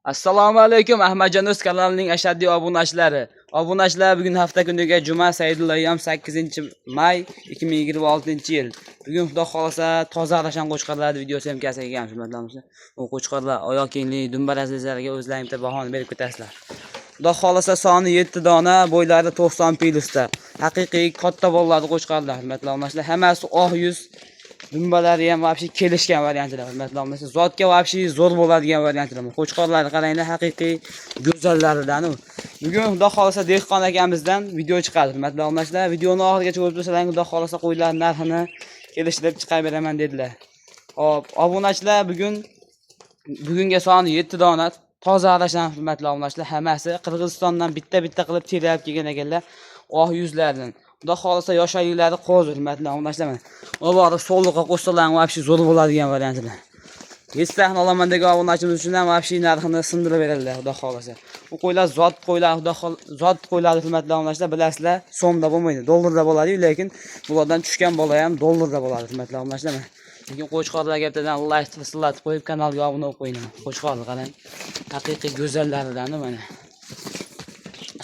Assalomu alaykum Ahmadjon o'z kanalining ashaddiy obunachilari. Obunachilar bugun hafta kuniga juma Saidul ayyom 8-may 2026-yil. Bugun xudo xolasa toza arashan qo'chqorlarning videosi ham kelgan hurmatli. U qo'chqorlar oyoq kengligi dumbarazlarga o'zlaringizga bahoni berib ketasizlar. Xudo xolasa soni 7 dona, bo'ylari 90 plyusda. Haqiqiy katta bolalarni qo'chqorlar hurmatli. Hammasi oq yuz dumbalari ham vobshe kelishgan variantlar hurmatli. Zotga vobshe zo'r bo'ladigan variantlar. Qo'chqorlarni qaranglar, haqiqiy go'zallaridan. Bugun xudo xolasa dehqon akamizdan video chiqadi hurmatli obunachilar. Videoni oxirigacha ko'rib tursangiz, xudo xolasa qo'ylar narxini kelishtirib chiqarib beraman dedilar. Hop, obunachilar bugunga soni 7 dona toza arashan hurmatli obunachilar. Hammasi Qirg'izistondan bitta-bitta qilib terib kelgan ekanlar. Oq yuzlardan. Xudo xolasa yoshliklari qo'zir hurmatli obunachilar. O'bori so'lliqqa qo'shsalar vobshe zo'r bo'ladigan variantlar. Yesdan olaman degan obunachimiz uchun ham vobshe narxini sindirib beradilar xudo xolasa. Bu qo'ylar zot qo'ylar, zot qo'ylar hurmatli obunachilar, bilasizlar, so'mda bo'lmaydi, dollarda bo'ladi, lekin bulardan tushgan bola ham dollarda bo'ladi hurmatli obunachilar. Lekin qo'chqorlar gapdan like qilislatib qo'yib kanalga obuna bo'lib qo'ying. Qo'chqorlar qarang, haqiqiy go'zallaridan mana.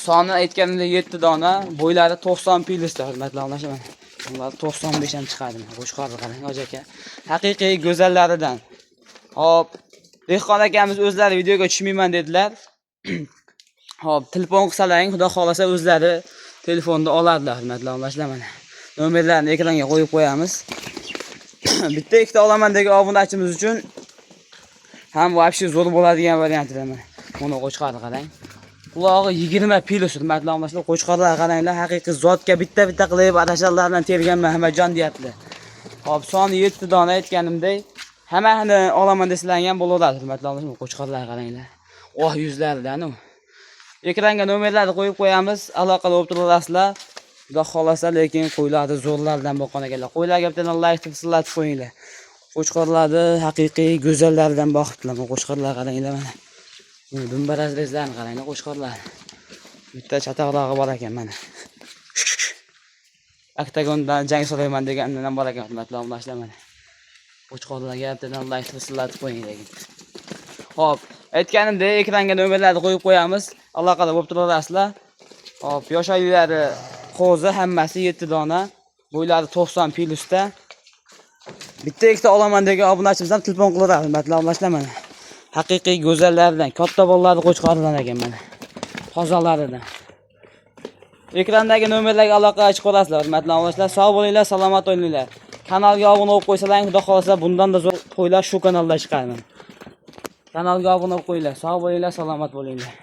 Soni aytganimdek 7 dona, bo'ylari 90 plyusda hurmatli obunachilar. Ular 95 ham chiqadi. Qo'chqorlar qarang, aka. Haqiqiy go'zallaridan. Hop, dehqon akamiz o'zlari videoga tushmayman dedilar. Hop, telefon qilsalaring, xudo xolasa o'zlari telefonda oladilar hurmatli obunachilar mana. Nomerlarni ekranga qo'yib qo'yamiz. Bitta ikkita olaman degan obunachimiz uchun ham vobshe zo'r bo'ladigan variantlar mana. Buni qo'chqorni qarang. Qulog'i 20 plyus hurmatli obunachilar. Qo'chqorlar qaranglar, haqiqiy zotga bitta-bitta qilib adashalardan tergan Mahmadjon deyapti. Hop, soni 7 dona aytganimdek, hammani olaman desalar bo'ladi hurmatli obunachilar. Qo'chqorlar qaranglar. Oq yuzlaridan u. Ekranga nomerlarni qo'yib qo'yamiz, aloqa bo'lib turasizlar. Xudo xolasa, lekin qo'ylarni zo'rlardan boqqan ekanlar. Qo'ylar gapdan like qilislatib qo'yinglar. Qo'chqorlarni haqiqiy go'zallaridan boqibdilar. Qo'chqorlar qaranglar mana. Dumbarazlarni qaranglar qo'chqorlar. Bitta chataqrog'i bor ekan mana. Oktagondan jang so'rayman degandan ham bor ekan hurmatli obunachilar mana. Qo'chqorlarga gapdan like qilislatib qo'ying lekin. Hop, aytganimdek ekranga nomerlarni qo'yib qo'yamiz. Aloqada bo'lib turasizlar. Hop, yoshliklari qo'zi hammasi 7 dona, bo'ylari 90 plyusda. Bitta ikkita olaman degan obunachimiz ham telefon qiladi hurmatli obunachilar mana. Haqiqiy go'zallaridan, katta bolalarni qo'chqorlardan ekan mana. Tozalaridan. Ekrandagi nomerlarga aloqa chiqib olasizlar hurmatli obunachilar. Sog' bo'linglar, salomat bo'linglar. Kanalga obuna bo'lib qo'ysalaring, xudo xolasa bundan da zo'r qo'ylar shu kanalda chiqadi. Kanalga obuna bo'lib qo'yinglar. Sog' bo'linglar, salomat bo'linglar.